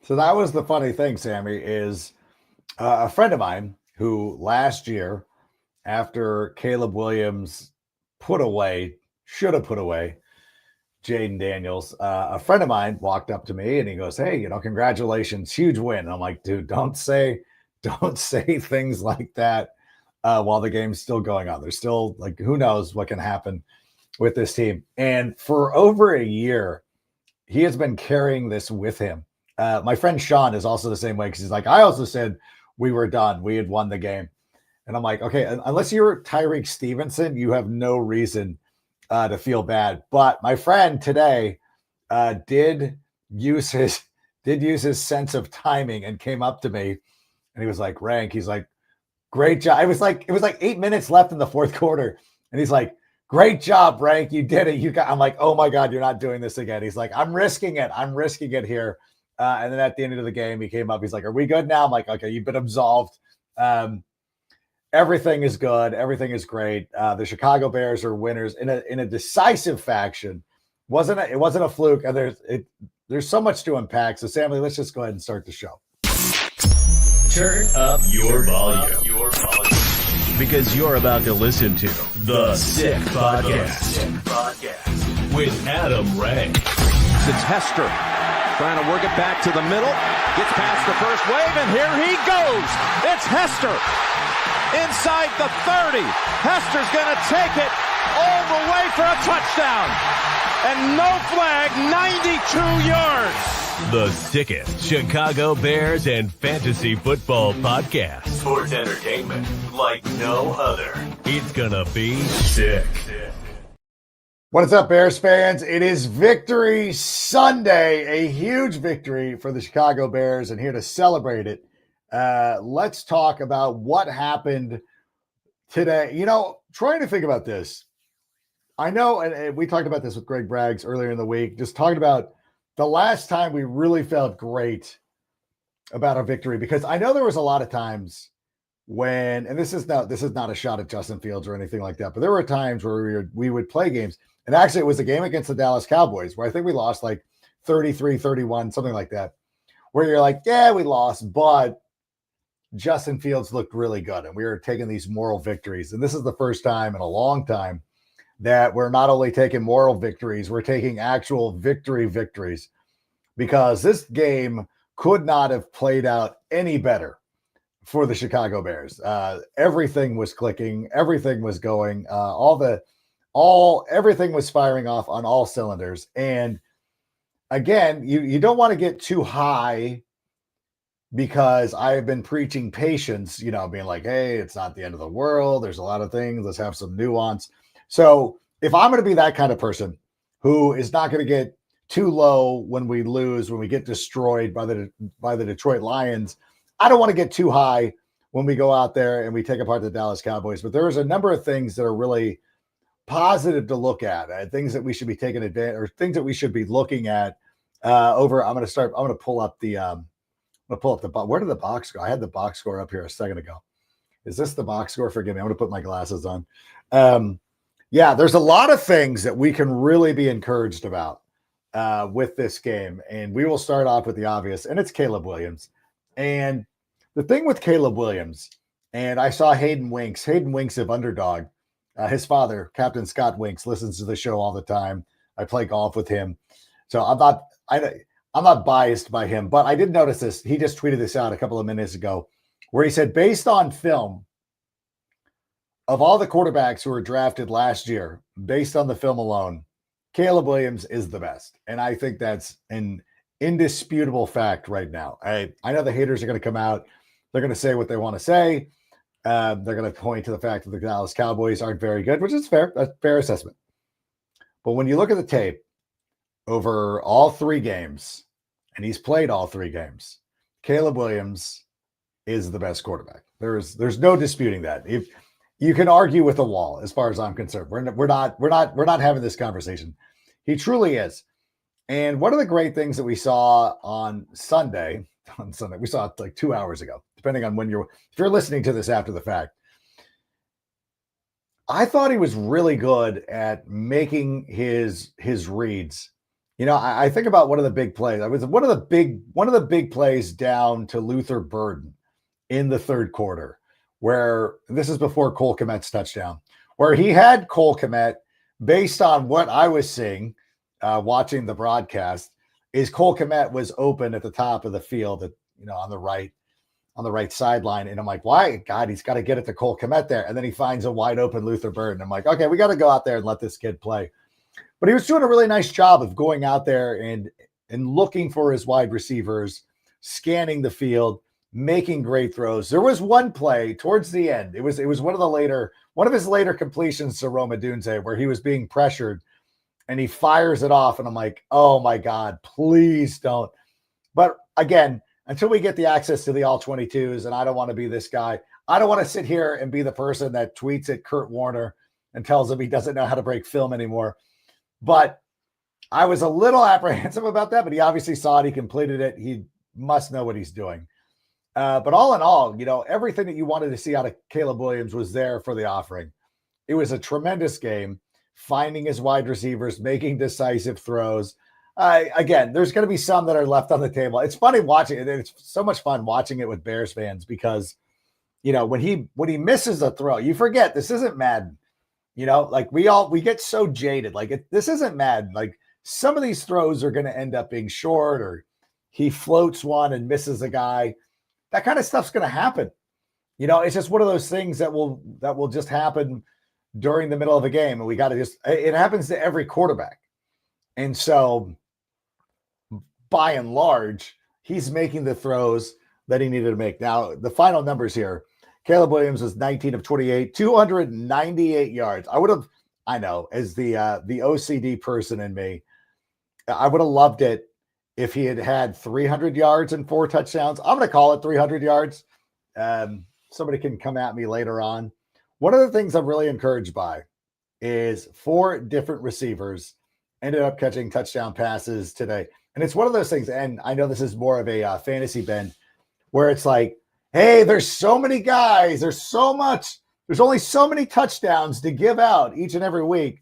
So that was the funny thing, Sammy, is a friend of mine who last year, after Caleb Williams put away, should have put away Jaden Daniels, a friend of mine walked up to me and he goes, "Hey, congratulations, huge win." And I'm like, "Dude, don't say things like that while the game's still going on. There's still like, who knows what can happen with this team." And for over a year, he has been carrying this with him. My friend Sean is also the same way because he's like, I also said we were done. We had won the game. And I'm like, okay, unless you're Tyreek Stevenson, you have no reason to feel bad. But my friend today did use his sense of timing and came up to me and he was like, "Rank," he's like, "Great job." It was like 8 minutes left in the fourth quarter. And he's like, "Great job, Rank. You did it. I'm like, "Oh my God, you're not doing this again." He's like, "I'm risking it. I'm risking it here." And then at the end of the game, he came up. He's like, "Are we good now?" I'm like, "Okay, you've been absolved. Everything is good. Everything is great. The Chicago Bears are winners in a decisive fashion. It wasn't a fluke. And there's so much to unpack. So, Sammy, let's just go ahead and start the show. Turn up your volume. Because you're about to listen to The Sick Podcast with Adam Rank. It's Hester trying to work it back to the middle. Gets past the first wave, and here he goes. It's Hester inside the 30. Hester's going to take it all the way for a touchdown. And no flag, 92 yards. The sickest Chicago Bears and fantasy football podcast. Sports entertainment like no other. It's gonna be sick. What is up, Bears fans? It is Victory Sunday, a huge victory for the Chicago Bears, and here to celebrate it, let's talk about what happened today. Trying to think about this. I know, and we talked about this with Greg Braggs earlier in the week, just talking about the last time we really felt great about a victory, because I know there was a lot of times when, and this is not a shot at Justin Fields or anything like that, but there were times where we would play games, and actually it was a game against the Dallas Cowboys where I think we lost like 33-31, something like that, where you're like, yeah, we lost, but Justin Fields looked really good, and we were taking these moral victories. And this is the first time in a long time that we're not only taking moral victories, we're taking actual victories, because this game could not have played out any better for the Chicago Bears. Everything was clicking, everything was going, everything was firing off on all cylinders. And again, you don't want to get too high, because I have been preaching patience, being like, hey, it's not the end of the world. There's a lot of things. Let's have some nuance. So if I'm going to be that kind of person who is not going to get too low when we lose, when we get destroyed by the Detroit Lions, I don't want to get too high when we go out there and we take apart the Dallas Cowboys. But there's a number of things that are really positive to look at, things that we should be taking advantage, or things that we should be looking at I'm going to pull up where did the box go? I had the box score up here a second ago. Is this the box score? Forgive me. I'm going to put my glasses on. Yeah, there's a lot of things that we can really be encouraged about with this game. And we will start off with the obvious, and it's Caleb Williams. And the thing with Caleb Williams, and I saw Hayden Winks of Underdog. His father, Captain Scott Winks, listens to the show all the time. I play golf with him. So I'm not biased by him, but I did notice this. He just tweeted this out a couple of minutes ago, where he said, based on film, of all the quarterbacks who were drafted last year, based on the film alone, Caleb Williams is the best. And I think that's an indisputable fact right now. I know the haters are going to come out. They're going to say what they want to say. They're going to point to the fact that the Dallas Cowboys aren't very good, which is fair. That's a fair assessment. But when you look at the tape over all three games, and he's played all three games, Caleb Williams is the best quarterback. There's no disputing that. If you can argue with a wall, as far as I'm concerned, we're not having this conversation. He truly is. And one of the great things that we saw on Sunday, we saw it like 2 hours ago, depending on if you're listening to this after the fact. I thought he was really good at making his reads I think about one of the big plays. I was one of the big plays down to Luther Burden in the third quarter, where this is before Cole Kmet's touchdown, where he had Cole Kmet based on what I was seeing, watching the broadcast, is Cole Kmet was open at the top of the field on the right sideline. And I'm like, why? God, he's got to get it to Cole Kmet there. And then he finds a wide open Luther Burden. I'm like, okay, we got to go out there and let this kid play. But he was doing a really nice job of going out there and looking for his wide receivers, scanning the field, making great throws. There was one play towards the end. It was one of his later completions to Roma Dunze where he was being pressured and he fires it off. And I'm like, oh my God, please don't. But again, until we get the access to the all 22s, and I don't want to be this guy. I don't want to sit here and be the person that tweets at Kurt Warner and tells him he doesn't know how to break film anymore. But I was a little apprehensive about that, but he obviously saw it. He completed it. He must know what he's doing. But all in all, everything that you wanted to see out of Caleb Williams was there for the offering. It was a tremendous game, finding his wide receivers, making decisive throws. Again, there's going to be some that are left on the table. It's funny watching it. It's so much fun watching it with Bears fans because, when he misses a throw, you forget this isn't Madden. Like we get so jaded. Like this isn't Madden. Like some of these throws are going to end up being short, or he floats one and misses a guy. That kind of stuff's going to happen. It's just one of those things that will just happen during the middle of a game. And we got to it happens to every quarterback. And so by and large, he's making the throws that he needed to make. Now, the final numbers here, Caleb Williams was 19 of 28, 298 yards. I know, as the OCD person in me, I would have loved it if he had 300 yards and 4 touchdowns. I'm going to call it 300 yards. Somebody can come at me later on. One of the things I'm really encouraged by is 4 different receivers ended up catching touchdown passes today. And it's one of those things, and I know this is more of a fantasy bend, where it's like, hey, there's so many guys, there's only so many touchdowns to give out each and every week.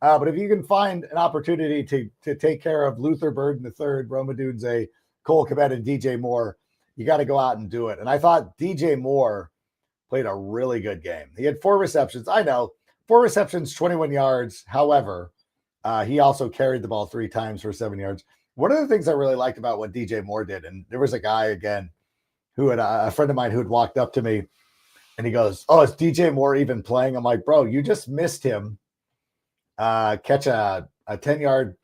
But if you can find an opportunity to take care of Luther Burden III, Roma Dunze, Cole Kmet, and DJ Moore, you got to go out and do it. And I thought DJ Moore played a really good game. He had 4 receptions. I know, 4 receptions, 21 yards. However, he also carried the ball 3 times for 7 yards. One of the things I really liked about what DJ Moore did, and there was a guy, again, who had a friend of mine who had walked up to me, and he goes, oh, is DJ Moore even playing? I'm like, bro, you just missed him catch a 10-yard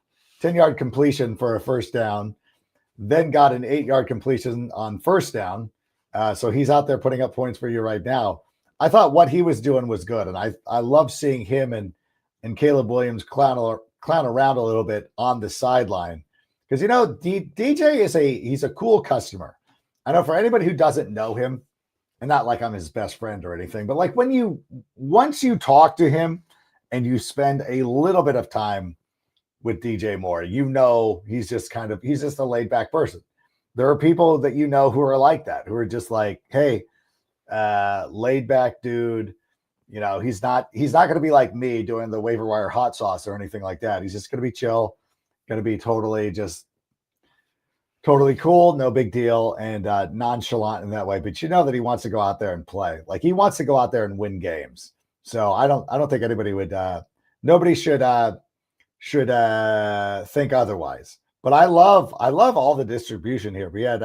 completion for a first down, then got an 8-yard completion on first down. So he's out there putting up points for you right now. I thought what he was doing was good, and I love seeing him and Caleb Williams clown around a little bit on the sideline, because DJ he's a cool customer. I know for anybody who doesn't know him, and not like I'm his best friend or anything, but like once you talk to him and you spend a little bit of time with DJ Moore, he's just a laid back person. There are people that who are like that, who are just like, hey, laid back dude. He's not going to be like me doing the waiver wire hot sauce or anything like that. He's just going to be chill, going to be totally cool, no big deal, and nonchalant in that way. But that he wants to go out there and play. Like he wants to go out there and win games. So I don't think anybody would. Nobody should think otherwise. But I love all the distribution here. We had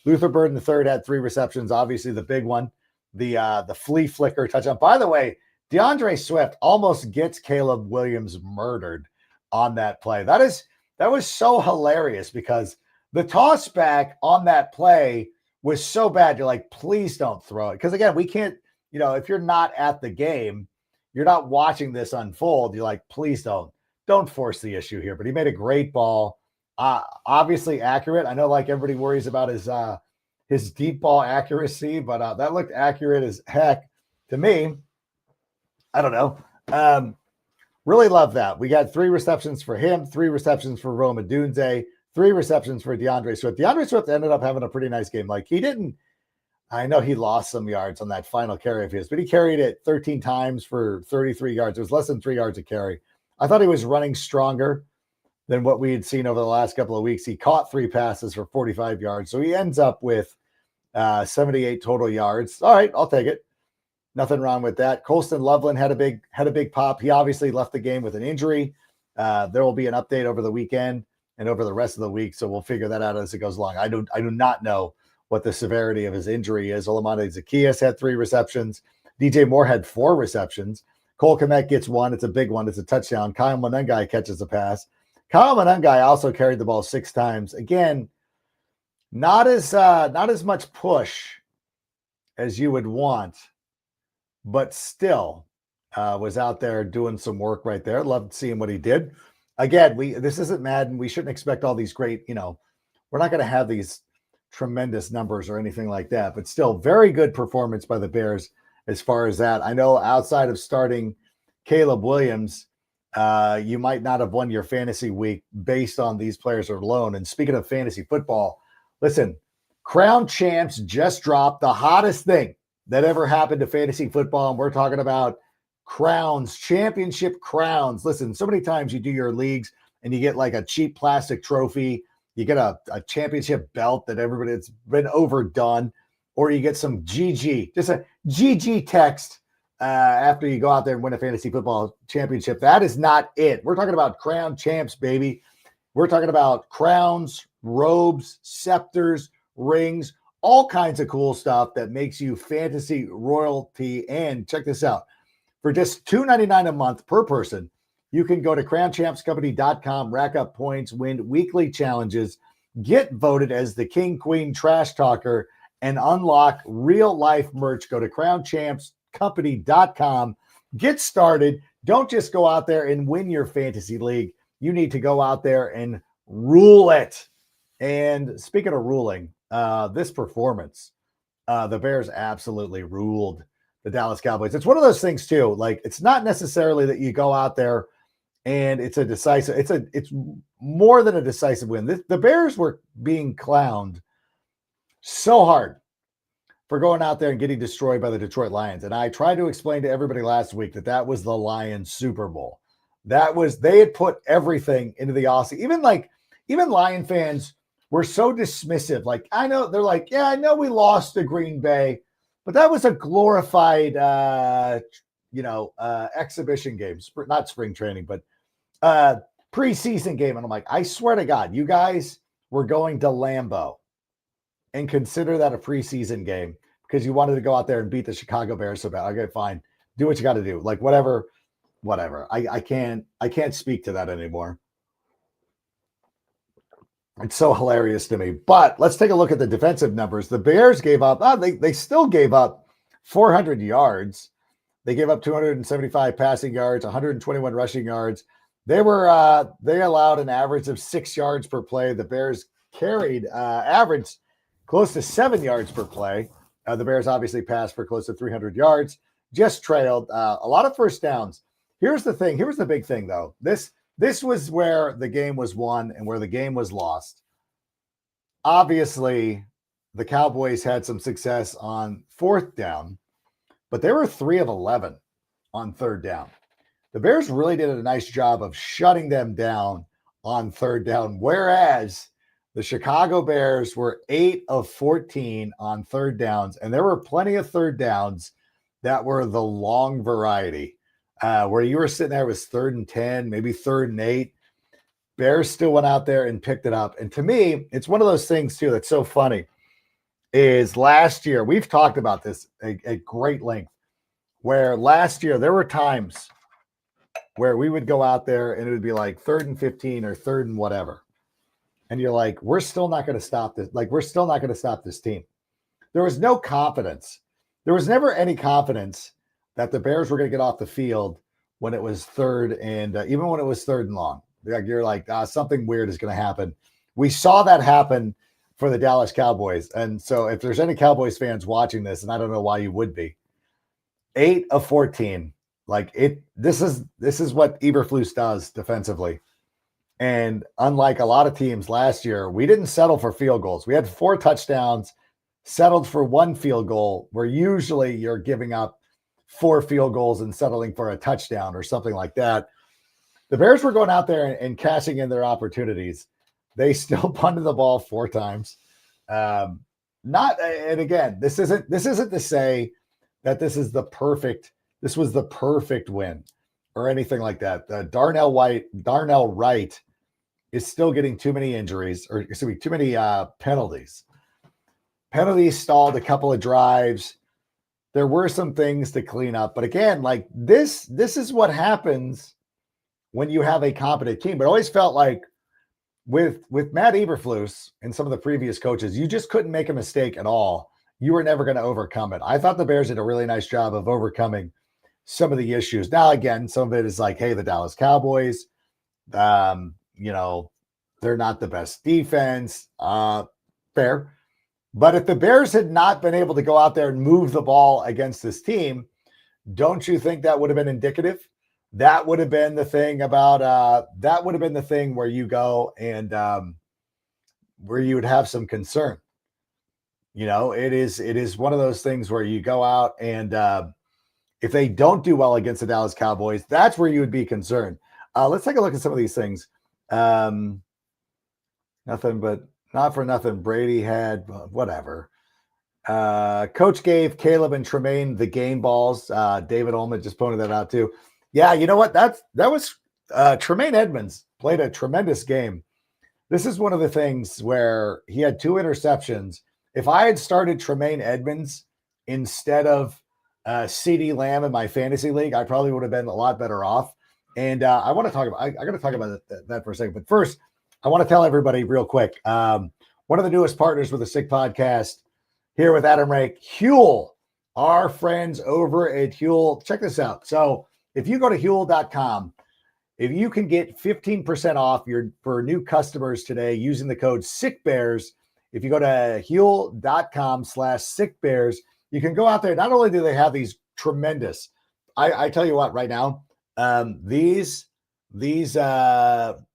Luther Burden III had 3 receptions. Obviously, the big one, the flea flicker touchdown. By the way, DeAndre Swift almost gets Caleb Williams murdered on that play. That was so hilarious because the toss back on that play was so bad. You're like, please don't throw it. Because again, we can't, if you're not at the game, you're not watching this unfold. You're like, please don't force the issue here. But he made a great ball. Obviously accurate. I know like everybody worries about his deep ball accuracy, but that looked accurate as heck to me. I don't know. Really love that. We got 3 receptions for him, 3 receptions for Roma Dunze, 3 receptions for DeAndre Swift. DeAndre Swift ended up having a pretty nice game. Like I know he lost some yards on that final carry of his, but he carried it 13 times for 33 yards. It was less than 3 yards a carry. I thought he was running stronger. than what we had seen over the last couple of weeks. He caught 3 passes for 45 yards. So he ends up with 78 total yards. All right, I'll take it. Nothing wrong with that. Colston Loveland had a big pop. He obviously left the game with an injury. There will be an update over the weekend and over the rest of the week, so we'll figure that out as it goes along. I do not know what the severity of his injury is. Olamide Zacchaeus had 3 receptions. DJ Moore had 4 receptions. Cole Kmet gets 1. It's a big one. It's a touchdown. Kyle Monengai catches a pass. Kyle Monengai also carried the ball 6 times. Again, not as much push as you would want, but still was out there doing some work right there. Loved seeing what he did. Again, this isn't Madden. We shouldn't expect all these great, we're not going to have these tremendous numbers or anything like that, but still very good performance by the Bears as far as that. I know outside of starting Caleb Williams, you might not have won your fantasy week based on these players alone. And speaking of fantasy football, listen, Crown Champs just dropped the hottest thing that ever happened to fantasy football. And we're talking about crowns, championship crowns. Listen, so many times you do your leagues and you get like a cheap plastic trophy. You get a championship belt that it's been overdone, or you get some GG, just a GG text after you go out there and win a fantasy football championship. That is not it. We're talking about crown champs, baby. We're talking about crowns, robes, scepters, rings, all kinds of cool stuff that makes you fantasy royalty. And check this out. For just $2.99 a month per person, you can go to crownchampscompany.com, rack up points, win weekly challenges, get voted as the King, Queen, Trash Talker, and unlock real-life merch. Go to crownchampscompany.com. Get started. Don't just go out there and win your fantasy league. You need to go out there and rule it. And speaking of ruling, this performance, the Bears absolutely ruled the Dallas Cowboys. It's one of those things too. Like, it's not necessarily that you go out there and it's more than a decisive win. The Bears were being clowned so hard for going out there and getting destroyed by the Detroit Lions. And I tried to explain to everybody last week that was the Lions Super Bowl. They had put everything into the Aussie. Even Lion fans were so dismissive. Like, I know, they're like, yeah, I know we lost to Green Bay, but that was a glorified, exhibition game, not spring training, but preseason game. And I'm like, I swear to God, you guys were going to Lambeau and consider that a preseason game because you wanted to go out there and beat the Chicago Bears so bad. Okay, fine. Do what you got to do. Like, whatever. I can't speak to that anymore. It's so hilarious to me. But let's take a look at the defensive numbers. The Bears gave up, they still gave up 400 yards. They gave up 275 passing yards, 121 rushing yards. They allowed an average of 6 yards per play. The Bears carried average close to 7 yards per play. The Bears obviously passed for close to 300 yards, just trailed a lot of first downs. Here's the thing. Here's the big thing, though. This was where the game was won and where the game was lost. Obviously, the Cowboys had some success on 4th down, but they were 3 of 11 on 3rd down. The Bears really did a nice job of shutting them down on 3rd down, whereas the Chicago Bears were 8 of 14 on 3rd downs, and there were plenty of 3rd downs that were the long variety. Where you were sitting there, it was 3rd and 10, maybe 3rd and 8. Bears still went out there and picked it up. And to me, it's one of those things too that's so funny is last year, we've talked about this at great length, where last year there were times where we would go out there and it would be like 3rd and 15 or 3rd and whatever. And you're like, we're still not going to stop this. Like, we're still not going to stop this team. There was no confidence. There was never any confidence that the Bears were going to get off the field when it was 3rd and even when it was 3rd and long. You're like, something weird is going to happen. We saw that happen for the Dallas Cowboys. And so if there's any Cowboys fans watching this, and I don't know why you would be, 8 of 14. Like, this is what Eberflus does defensively. And unlike a lot of teams last year, we didn't settle for field goals. We had 4 touchdowns, settled for 1 field goal, where usually you're giving up 4 field goals and settling for a touchdown or something like that. the Bears were going out there and cashing in their opportunities. They still punted the ball 4 times. And again, this isn't to say that this was the perfect win or anything like that. Darnell Wright is still getting too many injuries, or excuse me, too many penalties. Penalties stalled a couple of drives. There were some things to clean up, but again, like this is what happens when you have a competent team. But it always felt like with Matt Eberflus and some of the previous coaches, you just couldn't make a mistake at all. You were never going to overcome it. I thought the Bears did a really nice job of overcoming some of the issues. Now, again, some of it is like, hey, the Dallas Cowboys, you know, they're not the best defense. Fair. But if the Bears had not been able to go out there and move the ball against this team, don't you think that would have been indicative? That would have been the thing about that would have been the thing where you go and where you would have some concern. You know, it is one of those things where you go out and if they don't do well against the Dallas Cowboys, that's where you would be concerned. Let's take a look at some of these things. Nothing but not for nothing. Brady had whatever. Coach gave Caleb and Tremaine the game balls. David Ullman just pointed that out too. Yeah, you know what? That was Tremaine Edmonds played a tremendous game. This is one of the things where he had 2 interceptions. If I had started Tremaine Edmonds instead of CeeDee Lamb in my fantasy league, I probably would have been a lot better off. And I want to talk about, I got to talk about that for a second. But first, I want to tell everybody real quick. One of the newest partners with the Sick Podcast here with Adam Rake, Huel, our friends over at Huel. Check this out. So if you go to Huel.com, if you can get 15% off for new customers today using the code SickBears, if you go to Huel.com/SickBears, you can go out there. Not only do they have these tremendous, I tell you what, right now, these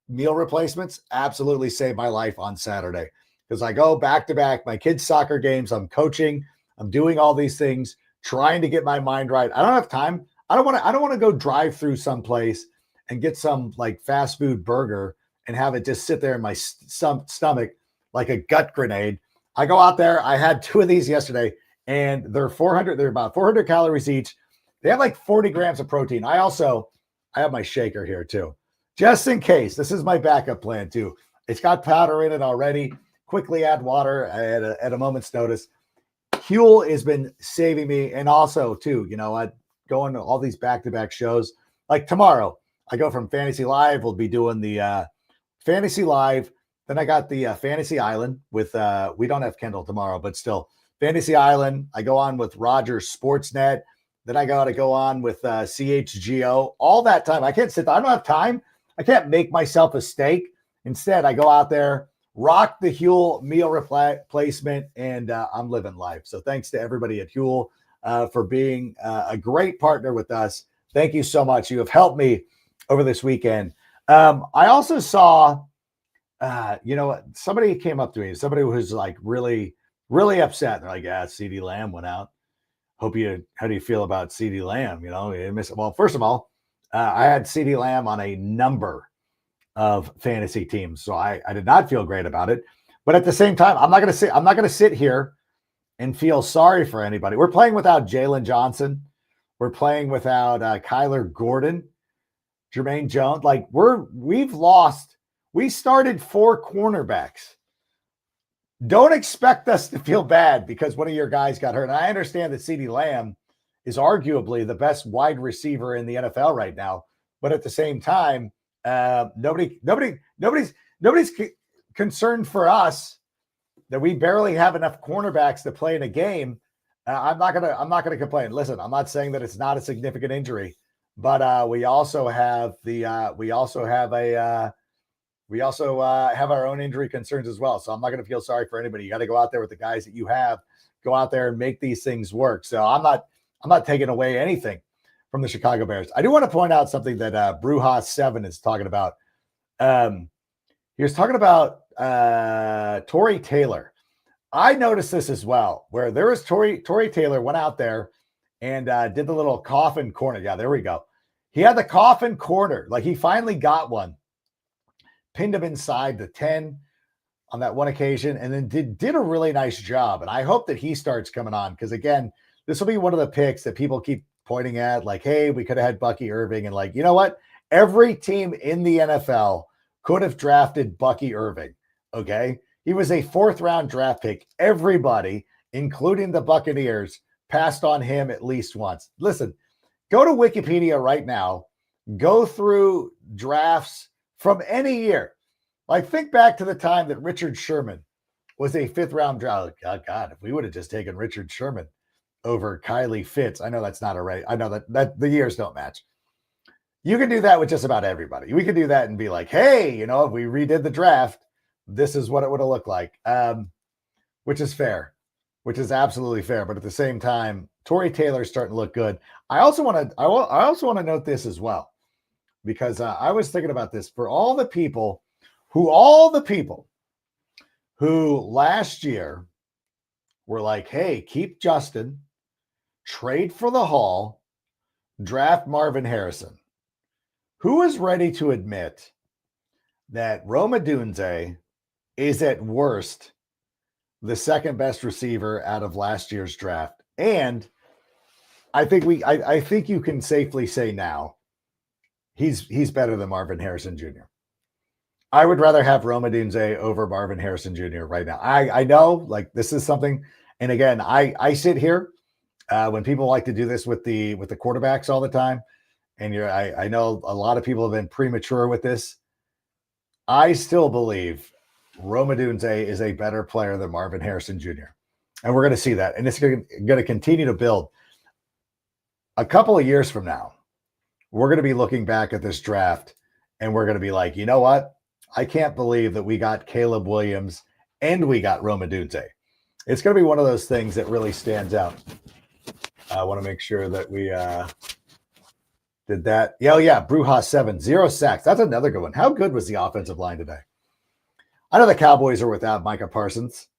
meal replacements absolutely saved my life on Saturday because I go back to back my kids' soccer games. I'm coaching. I'm doing all these things, trying to get my mind right. I don't have time. I don't want to go drive through someplace and get some like fast food burger and have it just sit there in my stomach like a gut grenade. I go out there. I had 2 of these yesterday, and they're about 400 calories each. They have like 40 grams of protein. I have my shaker here too, just in case. This is my backup plan too. It's got powder in it already. Quickly add water at a moment's notice. Huel has been saving me. And also too, you know, I go into all these back-to-back shows. Like tomorrow, I go from Fantasy Live. We'll be doing the Fantasy Live. Then I got the Fantasy Island with, we don't have Kendall tomorrow, but still Fantasy Island. I go on with Rogers Sportsnet. Then I got to go on with CHGO. All that time. I can't sit there. I don't have time. I can't make myself a steak. Instead, I go out there, rock the Huel meal replacement, and I'm living life. So thanks to everybody at Huel for being a great partner with us. Thank you so much. You have helped me over this weekend. I also saw, you know, somebody came up to me, somebody who was like really, really upset. They're like, yeah, CeeDee Lamb went out. How do you feel about CeeDee Lamb? You know, well, first of all, I had CeeDee Lamb on a number of fantasy teams, so I did not feel great about it. But at the same time, I'm not going to sit here and feel sorry for anybody. We're playing without Jalen Johnson. We're playing without Kyler Gordon, Jermaine Jones. Like we've lost. We started 4 cornerbacks. Don't expect us to feel bad because one of your guys got hurt. And I understand that CeeDee Lamb is arguably the best wide receiver in the NFL right now. But at the same time, nobody's concerned for us that we barely have enough cornerbacks to play in a game. I'm not gonna complain. Listen, I'm not saying that it's not a significant injury, but we also have our own injury concerns as well. So I'm not going to feel sorry for anybody. You got to go out there with the guys that you have, go out there and make these things work. So I'm not taking away anything from the Chicago Bears. I do want to point out something that Brujas7 is talking about. He was talking about Torrey Taylor. I noticed this as well, where there was Torrey Taylor went out there and did the little coffin corner. Yeah, there we go. He had the coffin corner. Like, he finally got one. Pinned him inside the 10 on that one occasion, and then did a really nice job. And I hope that he starts coming on, because, again, this will be one of the picks that people keep pointing at, like, hey, we could have had Bucky Irving. And, like, you know what? Every team in the NFL could have drafted Bucky Irving, okay? He was a 4th-round draft pick. Everybody, including the Buccaneers, passed on him at least once. Listen, go to Wikipedia right now. Go through drafts from any year. Like, think back to the time that Richard Sherman was a 5th-round draft. Oh, God, if we would have just taken Richard Sherman over Kylie Fitz. I know that's not a right. I know that the years don't match. You can do that with just about everybody. We could do that and be like, hey, you know, if we redid the draft, this is what it would have looked like, which is fair, which is absolutely fair. But at the same time, Torrey Taylor's starting to look good. I also want to note this as well, because I was thinking about this for all the people who last year were like, hey, keep Justin, trade for the Hall, draft Marvin Harrison. Who is ready to admit that Rome Odunze is at worst the second best receiver out of last year's draft? And I think you can safely say now he's better than Marvin Harrison Jr. I would rather have Rome Odunze over Marvin Harrison Jr. right now. I know, like, this is something, and again, I sit here when people like to do this with the quarterbacks all the time. And I know a lot of people have been premature with this. I still believe Rome Odunze is a better player than Marvin Harrison Jr. And we're going to see that. And it's going to continue to build. A couple of years from now, we're going to be looking back at this draft, and we're going to be like, you know what? I can't believe that we got Caleb Williams and we got Rome Odunze. It's going to be one of those things that really stands out. I want to make sure that we did that. Yeah, Brujas 7, 0 sacks. That's another good one. How good was the offensive line today? I know the Cowboys are without Micah Parsons,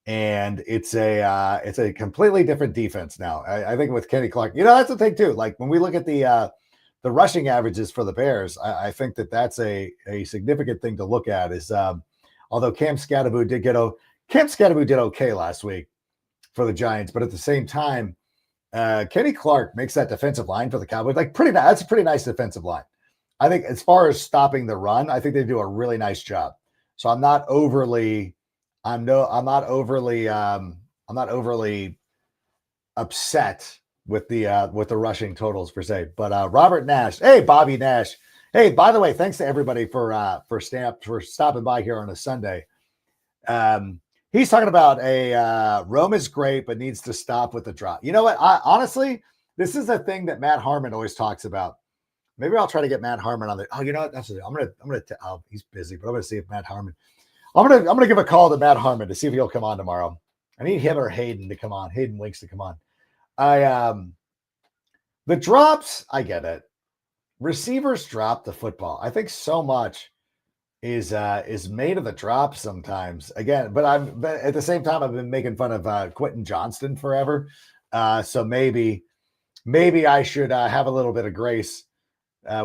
and it's a completely different defense now. I think with Kenny Clark, you know, that's the thing too. Like, when we look at the rushing averages for the Bears, I think that's a significant thing to look at. Is although Cam Skattebo did okay last week for the Giants, but at the same time, Kenny Clark makes that defensive line for the Cowboys like pretty nice. That's a pretty nice defensive line. I think as far as stopping the run, I think they do a really nice job. So I'm not overly upset with the rushing totals per se. But Robert Nash, hey, Bobby Nash, hey, by the way, thanks to everybody for stopping by here on a Sunday. He's talking about Rome is great, but needs to stop with the drop. You know what? Honestly, this is a thing that Matt Harmon always talks about. Maybe I'll try to get Matt Harmon on the. Oh, you know what? I'm gonna. He's busy, but I'm gonna see if Matt Harmon. I'm gonna give a call to Matt Harmon to see if he'll come on tomorrow. I need him or Hayden to come on. Hayden Winks to come on. The drops, I get it. Receivers drop the football. I think so much is made of the drop sometimes. Again, but at the same time, I've been making fun of Quentin Johnston forever. So maybe I should have a little bit of grace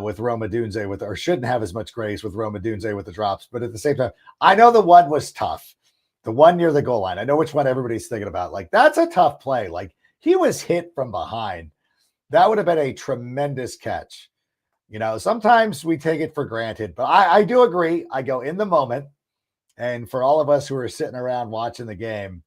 with Rome Odunze or shouldn't have as much grace with Rome Odunze with the drops. But at the same time, I know the one was tough. The one near the goal line. I know which one everybody's thinking about. Like, that's a tough play. Like, he was hit from behind. That would have been a tremendous catch. You know, sometimes we take it for granted, but I do agree. I go in the moment. And for all of us who are sitting around watching the game,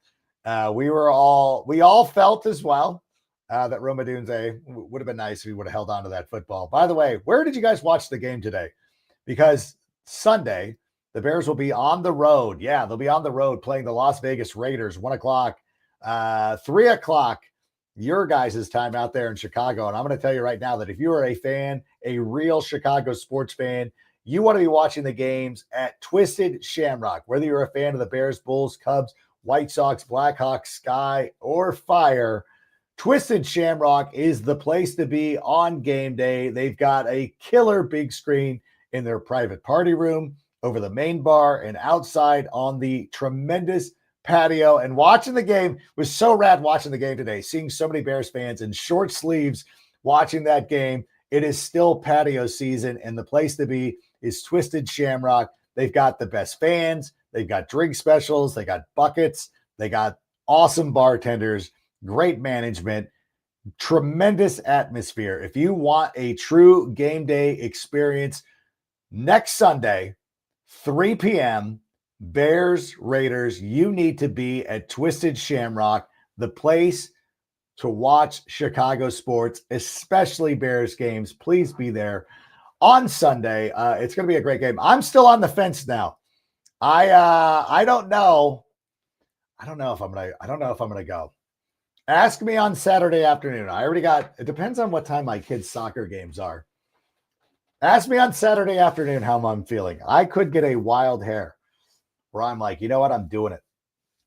we all felt as well that Rome Odunze would have been nice if he would have held on to that football. By the way, where did you guys watch the game today? Because Sunday, the Bears will be on the road. Yeah, they'll be on the road playing the Las Vegas Raiders, 1 o'clock, 3 o'clock, your guys' time out there in Chicago. And I'm going to tell you right now that if you are a fan, a real Chicago sports fan, you want to be watching the games at Twisted Shamrock. Whether you're a fan of the Bears, Bulls, Cubs, White Sox, Blackhawks, Sky, or Fire, Twisted Shamrock is the place to be on game day. They've got a killer big screen in their private party room, over the main bar, and outside on the tremendous patio. And watching the game was so rad. Watching the game today, seeing so many Bears fans in short sleeves watching that game, it is still patio season, and the place to be is Twisted Shamrock. They've got the best fans. They've got drink specials. They got buckets. They got awesome bartenders, great management, tremendous atmosphere. If you want a true game day experience, next Sunday, 3 p.m., Bears, Raiders, you need to be at Twisted Shamrock, the place to watch Chicago sports, especially Bears games. Please be there on Sunday. It's going to be a great game. I'm still on the fence now. I don't know. I don't know if I'm gonna go. Ask me on Saturday afternoon. It depends on what time my kids' soccer games are. Ask me on Saturday afternoon how I'm feeling. I could get a wild hair where I'm like, you know what? I'm doing it.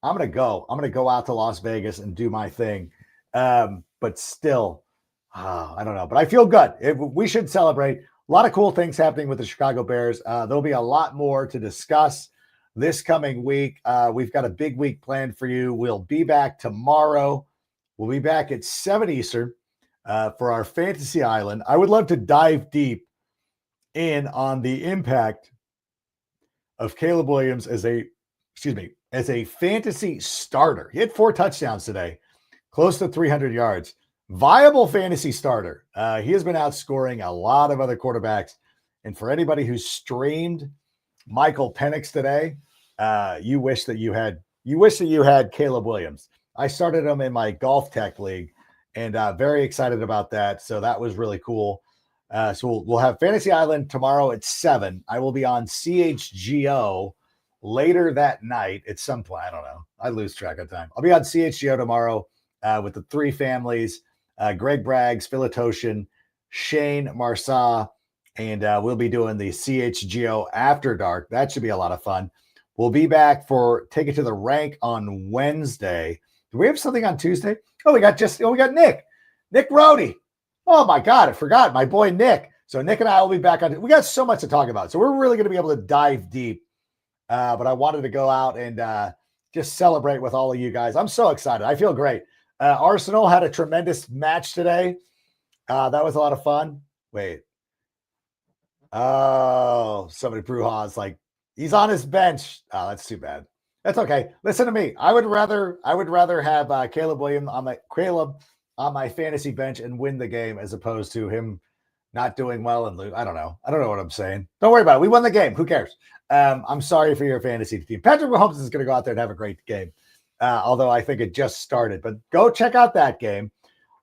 I'm going to go. I'm going to go out to Las Vegas and do my thing. But still, I don't know. But I feel good. We should celebrate. A lot of cool things happening with the Chicago Bears. There'll be a lot more to discuss this coming week. We've got a big week planned for you. We'll be back tomorrow. We'll be back at 7 Eastern for our Fantasy Island. I would love to dive deep in on the impact of Caleb Williams as a fantasy starter. He had 4 touchdowns today, close to 300 yards. Viable fantasy starter. He has been outscoring a lot of other quarterbacks. And for anybody who streamed Michael Penix today, you wish that you had Caleb Williams. I started him in my Golf Tech League, and very excited about that. So that was really cool. So we'll have Fantasy Island tomorrow at 7. I will be on CHGO later that night at some point. I don't know. I lose track of time. I'll be on CHGO tomorrow with the 3 families, Greg Braggs, Philotoshin, Shane Marsa, and we'll be doing the CHGO After Dark. That should be a lot of fun. We'll be back for Take It to the Rank on Wednesday. Do we have something on Tuesday? We got Nick Rohde. Oh my God, I forgot my boy Nick. So Nick and I will be back on. We got so much to talk about. So we're really going to be able to dive deep. But I wanted to go out and just celebrate with all of you guys. I'm so excited. I feel great. Arsenal had a tremendous match today. That was a lot of fun. Wait. Oh, somebody Bruja's like, he's on his bench. Oh, that's too bad. That's okay. Listen to me. I would rather have Caleb Williams on my fantasy bench and win the game as opposed to him not doing well and lose. I don't know what I'm saying. Don't worry about it. We won the game. Who cares? I'm sorry for your fantasy team. Patrick Mahomes is going to go out there and have a great game. Although I think it just started, but go check out that game.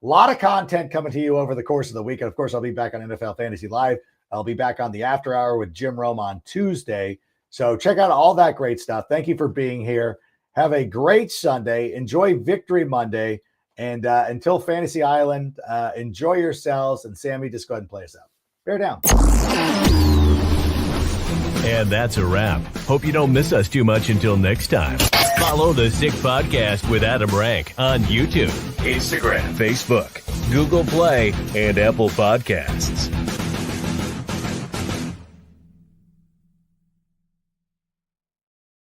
A lot of content coming to you over the course of the week. And of course, I'll be back on NFL Fantasy Live. I'll be back on the After Hour with Jim Rome on Tuesday. So check out all that great stuff. Thank you for being here. Have a great Sunday. Enjoy Victory Monday. And until Fantasy Island, enjoy yourselves. And Sammy, just go ahead and play us out. Bear down. And that's a wrap. Hope you don't miss us too much until next time. Follow the Sick Podcast with Adam Rank on YouTube, Instagram, Facebook, Google Play, and Apple Podcasts.